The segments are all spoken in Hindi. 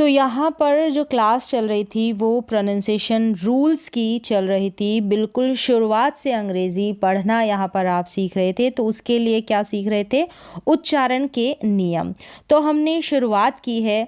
तो यहाँ पर जो क्लास चल रही थी वो प्रोनाउंसिएशन रूल्स की चल रही थी। बिल्कुल शुरुआत से अंग्रेज़ी पढ़ना यहाँ पर आप सीख रहे थे। तो उसके लिए क्या सीख रहे थे? उच्चारण के नियम। तो हमने शुरुआत की है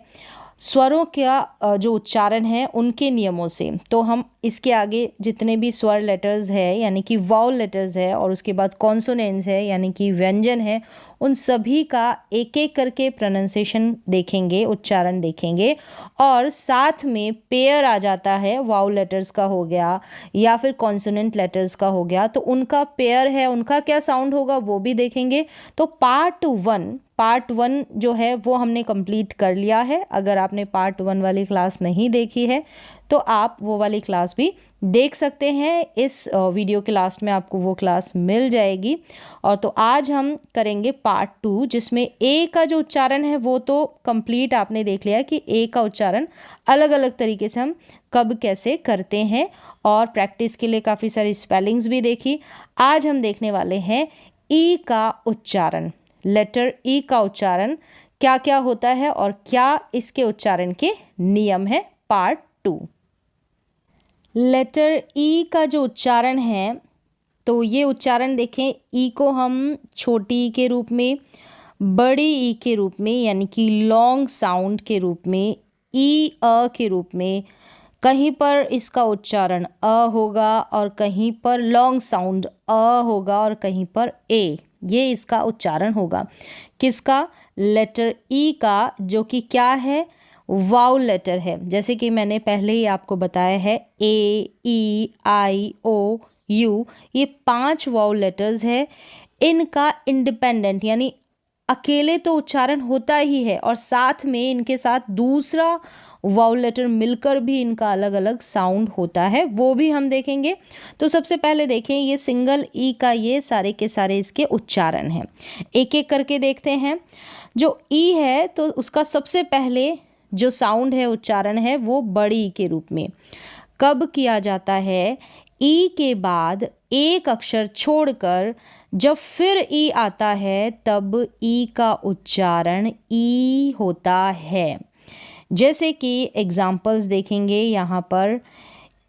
स्वरों का जो उच्चारण है उनके नियमों से। तो हम इसके आगे जितने भी स्वर लेटर्स है यानी कि वाउल लेटर्स है और उसके बाद कॉन्सोनेंट्स है यानी कि व्यंजन है, उन सभी का एक एक करके प्रोनाउंसिएशन देखेंगे, उच्चारण देखेंगे। और साथ में पेयर आ जाता है, वाउल लेटर्स का हो गया या फिर कॉन्सोनेंट लेटर्स का हो गया, तो उनका पेयर है, उनका क्या साउंड होगा वो भी देखेंगे। तो पार्ट वन जो है वो हमने कंप्लीट कर लिया है। अगर आपने पार्ट 1 वाली क्लास नहीं देखी है तो आप वो वाली क्लास भी देख सकते हैं। इस वीडियो के लास्ट में आपको वो क्लास मिल जाएगी। और तो आज हम करेंगे पार्ट 2, जिसमें ए का जो उच्चारण है वो तो कंप्लीट आपने देख लिया कि ए का उच्चारण अलग अलग तरीके से हम कब कैसे करते हैं, और प्रैक्टिस के लिए काफ़ी सारी स्पेलिंग्स भी देखी। आज हम देखने वाले हैं ई का उच्चारण, लेटर ई का उच्चारण क्या क्या होता है और क्या इसके उच्चारण के नियम है। पार्ट 2 लेटर ई का जो उच्चारण है, तो ये उच्चारण देखें, ई को हम छोटी ई के रूप में, बड़ी ई के रूप में यानी कि लॉन्ग साउंड के रूप में, ई अ के रूप में, कहीं पर इसका उच्चारण अ होगा और कहीं पर लॉन्ग साउंड अ होगा और कहीं पर ए, ये इसका उच्चारण होगा। किसका? लेटर ई का, जो कि क्या है? वाउल लेटर है। जैसे कि मैंने पहले ही आपको बताया है, ए, ई, आई, ओ, यू, ये 5 वाउल लेटर्स है। इनका इंडिपेंडेंट यानी अकेले तो उच्चारण होता ही है और साथ में इनके साथ दूसरा वाउल लेटर मिलकर भी इनका अलग अलग साउंड होता है, वो भी हम देखेंगे। तो सबसे पहले देखें ये सिंगल ई का, ये सारे के सारे इसके उच्चारण हैं। एक एक करके देखते हैं। जो ई है तो उसका सबसे पहले जो साउंड है, उच्चारण है, वो बड़ी ई के रूप में कब किया जाता है? ई के बाद एक अक्षर छोड़कर जब फिर ई आता है तब ई का उच्चारण ई होता है। जैसे कि एग्जाम्पल्स देखेंगे यहाँ पर,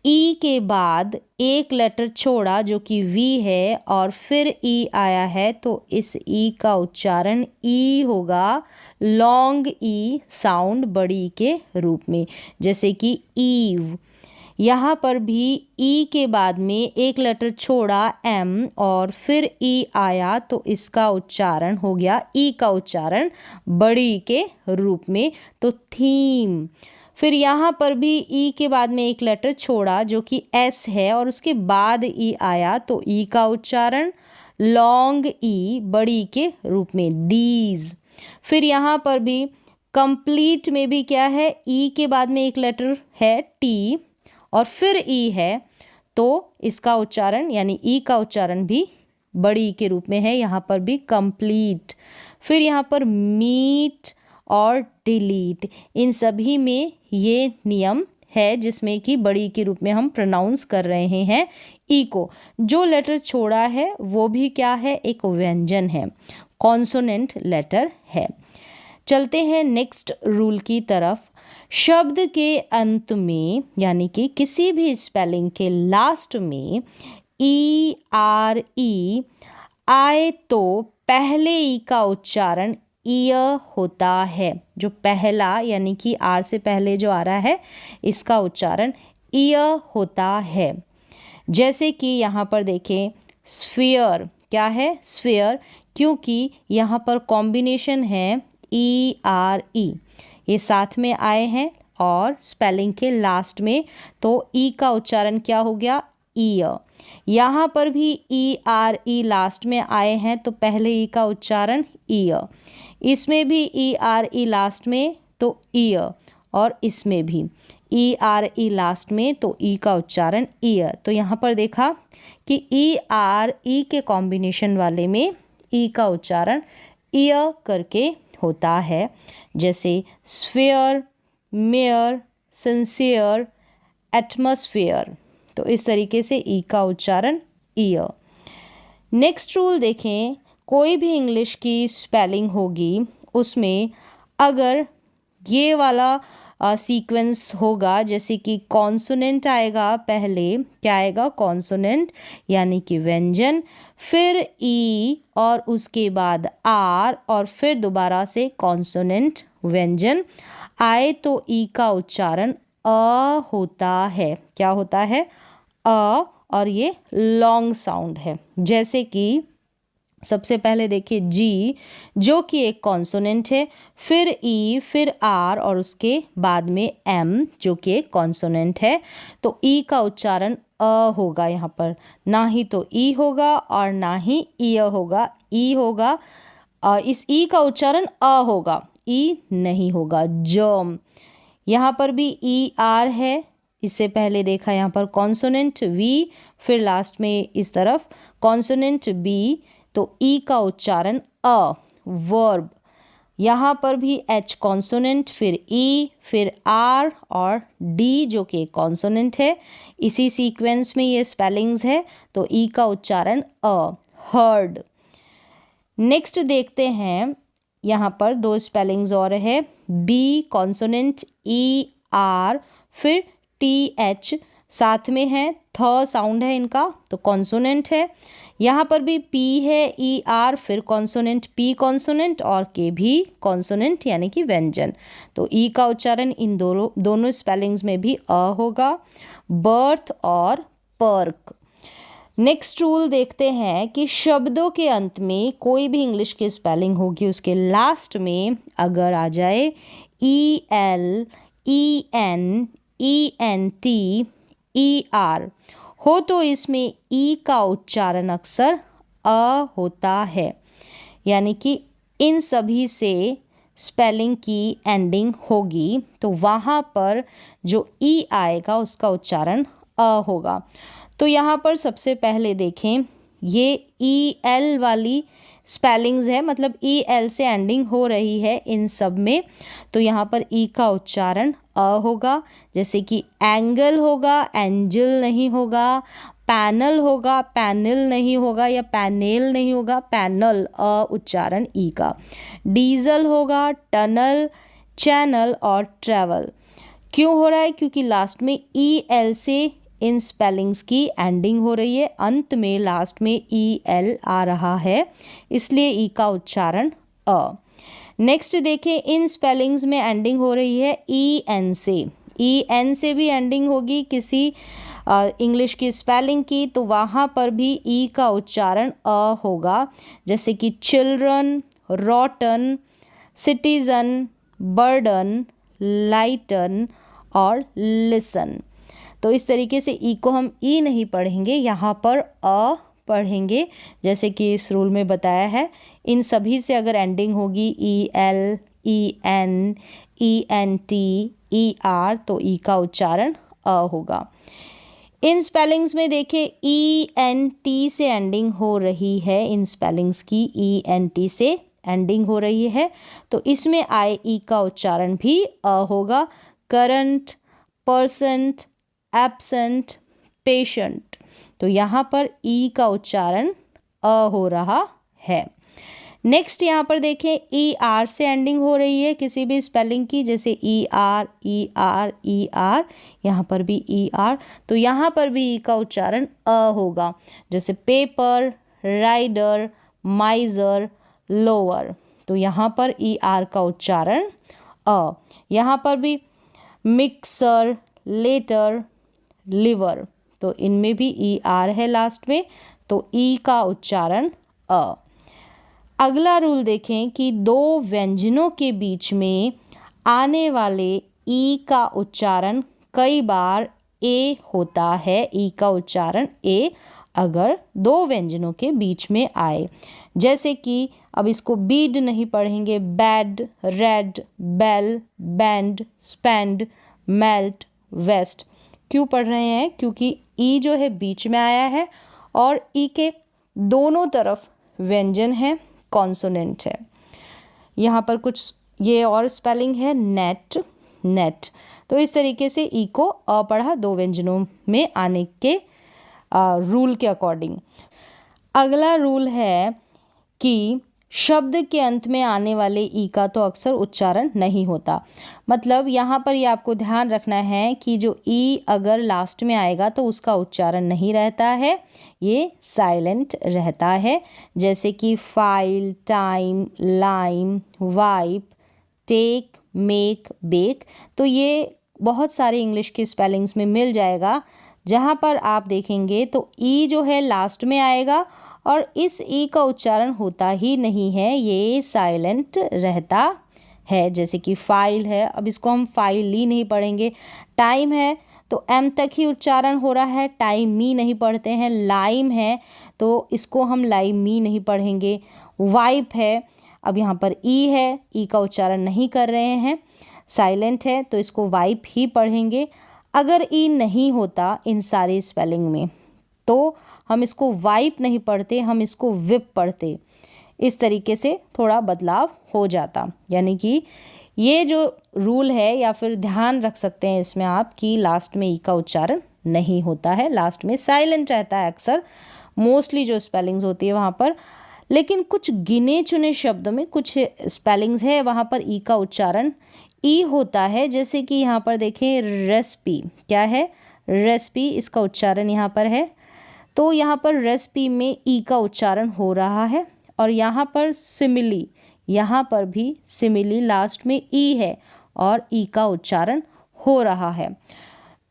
ई के बाद एक लेटर छोड़ा जो कि वी है और फिर ई आया है, तो इस ई का उच्चारण ई होगा, लॉन्ग ई साउंड बड़ी के रूप में। जैसे कि ईव, यहाँ पर भी ई के बाद में एक लेटर छोड़ा एम और फिर ई आया, तो इसका उच्चारण हो गया, ई का उच्चारण बड़ी के रूप में। तो थीम। फिर यहाँ पर भी ई के बाद में एक लेटर छोड़ा जो कि एस है और उसके बाद ई आया, तो ई का उच्चारण लॉन्ग ई बड़ी के रूप में, दीज। फिर यहाँ पर भी कंप्लीट में भी क्या है, ई के बाद में एक लेटर है टी और फिर ई है, तो इसका उच्चारण यानी ई का उच्चारण भी बड़ी के रूप में है, यहाँ पर भी कंप्लीट। फिर यहाँ पर मीट और डिलीट, इन सभी में ये नियम है जिसमें कि बड़ी के रूप में हम प्रोनाउंस कर रहे हैं ई को। जो लेटर छोड़ा है वो भी क्या है? एक व्यंजन है, कॉन्सोनेंट लेटर है। चलते हैं नेक्स्ट रूल की तरफ। शब्द के अंत में यानी कि किसी भी स्पेलिंग के लास्ट में ई आर ई आए तो पहले ई का उच्चारण ईय होता है। जो पहला यानी कि आर से पहले जो आ रहा है इसका उच्चारण ईय होता है। जैसे कि यहाँ पर देखें, स्फीयर, क्या है? स्फीयर, क्योंकि यहाँ पर कॉम्बिनेशन है ई आर ई, ये साथ में आए हैं और स्पेलिंग के लास्ट में, तो ई का उच्चारण क्या हो गया? ईय। यहाँ पर भी ई आर ई लास्ट में आए हैं तो पहले ई का उच्चारण ईय, इसमें भी ई आर ई लास्ट में तो ईय, और इसमें भी ई आर ई लास्ट में तो ई का उच्चारण ईय। तो यहाँ पर देखा कि ई आर ई के कॉम्बिनेशन वाले में ई का उच्चारण ईय करके होता है। जैसे स्फीयर, मेयर, सिंसियर, एटमॉस्फेयर, तो इस तरीके से ई का उच्चारण ईय। नेक्स्ट रूल देखें, कोई भी इंग्लिश की स्पेलिंग होगी उसमें अगर ये वाला सीक्वेंस होगा, जैसे कि कॉन्सोनेंट आएगा पहले, क्या आएगा, कॉन्सोनेंट यानी कि व्यंजन, फिर ई और उसके बाद आर और फिर दोबारा से कॉन्सोनेंट व्यंजन आए तो ई का उच्चारण अ होता है। क्या होता है, अ, और ये लॉन्ग साउंड है। जैसे कि सबसे पहले देखिए जी, जो कि एक कॉन्सोनेंट है, फिर ई, फिर आर और उसके बाद में एम जो कि एक कॉन्सोनेंट है। तो ई का उच्चारण अ होगा यहाँ पर, ना ही तो ई होगा और ना ही ई होगा, ई होगा। इस ई का उच्चारण अ होगा, ई नहीं होगा। जर्म, यहाँ पर भी ई आर है, इससे पहले देखा यहाँ पर कॉन्सोनेंट वी, फिर लास्ट में इस तरफ कॉन्सोनेंट बी, तो ई का उच्चारण अ। वर्ब, यहाँ पर भी एच कॉन्सोनेंट, फिर ई, फिर आर और डी जो कि कॉन्सोनेंट है। इसी सीक्वेंस में ये स्पेलिंग्स है, तो ई का उच्चारण अ। हर्ड। नेक्स्ट देखते हैं, यहाँ पर दो स्पेलिंग्स और है, बी कॉन्सोनेंट, ई आर, फिर टी एच साथ में है, थ साउंड है इनका, तो कॉन्सोनेंट है। यहाँ पर भी पी है, ई आर, फिर कॉन्सोनेंट, पी कॉन्सोनेंट और के भी कॉन्सोनेंट यानी कि व्यंजन। तो ई का उच्चारण इन दोनों स्पेलिंग्स में भी अ होगा। बर्थ और पर्क। नेक्स्ट रूल देखते हैं कि शब्दों के अंत में कोई भी इंग्लिश की स्पेलिंग होगी, उसके लास्ट में अगर आ जाए E L, E N, E N T, E R हो तो इसमें ई का उच्चारण अक्सर अ होता है, यानी कि इन सभी से स्पेलिंग की एंडिंग होगी तो वहाँ पर जो ई आएगा उसका उच्चारण अ होगा। तो यहाँ पर सबसे पहले देखें, ये ई एल वाली स्पेलिंग्स है, मतलब ई एल से एंडिंग हो रही है इन सब में, तो यहाँ पर ई का उच्चारण अ होगा। जैसे कि एंगल होगा, एंजल नहीं होगा, पैनल होगा, पैनल नहीं होगा, या पैनेल नहीं होगा, पैनल, अ उच्चारण ई का। डीजल होगा, टनल, चैनल और ट्रैवल। क्यों हो रहा है, क्योंकि लास्ट में ई एल से इन स्पेलिंग्स की एंडिंग हो रही है, अंत में लास्ट में ई एल आ रहा है, इसलिए ई का उच्चारण अ। नेक्स्ट देखें, इन स्पेलिंग्स में एंडिंग हो रही है ई एन से, ई एन से भी एंडिंग होगी किसी इंग्लिश की स्पेलिंग की, तो वहाँ पर भी ई का उच्चारण अ होगा। जैसे कि चिल्ड्रन, रॉटन, सिटीजन, बर्डन, लाइटन और लिसन। तो इस तरीके से ई को हम ई नहीं पढ़ेंगे, यहाँ पर अ पढ़ेंगे, जैसे कि इस रूल में बताया है। इन सभी से अगर एंडिंग होगी E L, E N, E N T, E R, तो ई का उच्चारण अ होगा। इन स्पेलिंग्स में देखिए ई एन टी से एंडिंग हो रही है, इन स्पेलिंग्स की ई एन टी से एंडिंग हो रही है, तो इसमें आए ई का उच्चारण भी अ होगा। करंट, परसेंट, एब्सेंट, पेशेंट, तो यहाँ पर ई का उच्चारण अ हो रहा है। नेक्स्ट यहाँ पर देखें, ई आर से एंडिंग हो रही है किसी भी स्पेलिंग की, जैसे E R, E R, E R, यहाँ पर भी ई आर, तो यहाँ पर भी ई का उच्चारण अ होगा। जैसे पेपर, राइडर, माइजर, लोअर, तो यहाँ पर ई आर का उच्चारण अ। यहाँ पर भी मिक्सर, लेटर, लिवर, तो इनमें भी ई आर है लास्ट में, तो ई का उच्चारण अ। अगला रूल देखें कि दो व्यंजनों के बीच में आने वाले ई का उच्चारण कई बार ए होता है, ई का उच्चारण ए अगर दो व्यंजनों के बीच में आए। जैसे कि अब इसको बीड नहीं पढ़ेंगे, bad, red, bell, band, spend, melt, vest. क्यों पढ़ रहे हैं, क्योंकि ई जो है बीच में आया है और ई के दोनों तरफ व्यंजन है, कॉन्सोनेंट है। यहाँ पर कुछ ये और स्पेलिंग है, नेट, नेट, तो इस तरीके से ई को अ पढ़ा दो व्यंजनों में आने के रूल के अकॉर्डिंग। अगला रूल है कि शब्द के अंत में आने वाले ई का तो अक्सर उच्चारण नहीं होता। मतलब यहाँ पर ये आपको ध्यान रखना है कि जो ई अगर लास्ट में आएगा तो उसका उच्चारण नहीं रहता है, ये साइलेंट रहता है। जैसे कि file, time, lime, wipe, take, make, bake. तो ये बहुत सारे इंग्लिश के स्पेलिंग्स में मिल जाएगा, जहाँ पर आप देखेंगे तो ई जो है लास्ट में आएगा और इस ई का उच्चारण होता ही नहीं है, ये साइलेंट रहता है। जैसे कि फाइल है, अब इसको हम फाइल ली नहीं पढ़ेंगे। टाइम है तो एम तक ही उच्चारण हो रहा है, टाइम मी नहीं पढ़ते हैं। लाइम है तो इसको हम लाइम मी नहीं पढ़ेंगे। वाइप है, अब यहाँ पर ई है, ई का उच्चारण नहीं कर रहे हैं, साइलेंट है तो इसको वाइप ही पढ़ेंगे। अगर ई नहीं होता इन सारे स्पेलिंग में तो हम इसको वाइप नहीं पढ़ते, हम इसको विप पढ़ते। इस तरीके से थोड़ा बदलाव हो जाता। यानी कि ये जो रूल है, या फिर ध्यान रख सकते हैं इसमें आप, कि लास्ट में ई का उच्चारण नहीं होता है, लास्ट में साइलेंट रहता है अक्सर, मोस्टली जो स्पेलिंग्स होती है वहाँ पर। लेकिन कुछ गिने चुने शब्दों में कुछ स्पेलिंग्स है वहाँ पर ई का उच्चारण ई होता है। जैसे कि यहाँ पर देखें रेसिपी, क्या है, रेसिपी, इसका उच्चारण यहाँ पर है तो यहाँ पर रेसिपी में ई का उच्चारण हो रहा है। और यहाँ पर सिमिली, यहाँ पर भी सिमिली लास्ट में ई है और ई का उच्चारण हो रहा है।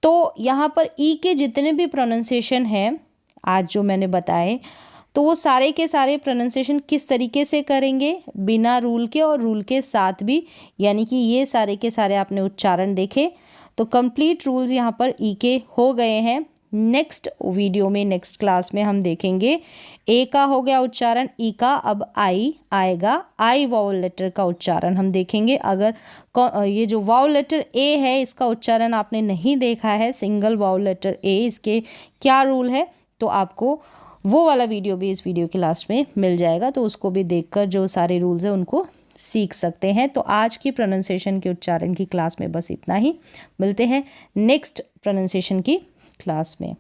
तो यहाँ पर ई के जितने भी प्रोनाउंसिएशन हैं आज जो मैंने बताए, तो वो सारे के सारे प्रोनाउंसिएशन किस तरीके से करेंगे, बिना रूल के और रूल के साथ भी। यानी कि ये सारे के सारे आपने उच्चारण देखे तो कंप्लीट रूल्स यहाँ पर ई के हो गए हैं। नेक्स्ट वीडियो में, नेक्स्ट क्लास में हम देखेंगे ए का हो गया उच्चारण, ई का अब आई आएगा, आई वाउल लेटर का उच्चारण हम देखेंगे। अगर ये जो वाउल लेटर ए है इसका उच्चारण आपने नहीं देखा है, सिंगल वाउल लेटर ए, इसके क्या रूल है, तो आपको वो वाला वीडियो भी इस वीडियो के लास्ट में मिल जाएगा, तो उसको भी देखकर जो सारे रूल्स हैं उनको सीख सकते हैं। तो आज की प्रोनाउंसिएशन के उच्चारण की क्लास में बस इतना ही। मिलते हैं नेक्स्ट प्रोनाउंसिएशन की क्लास में।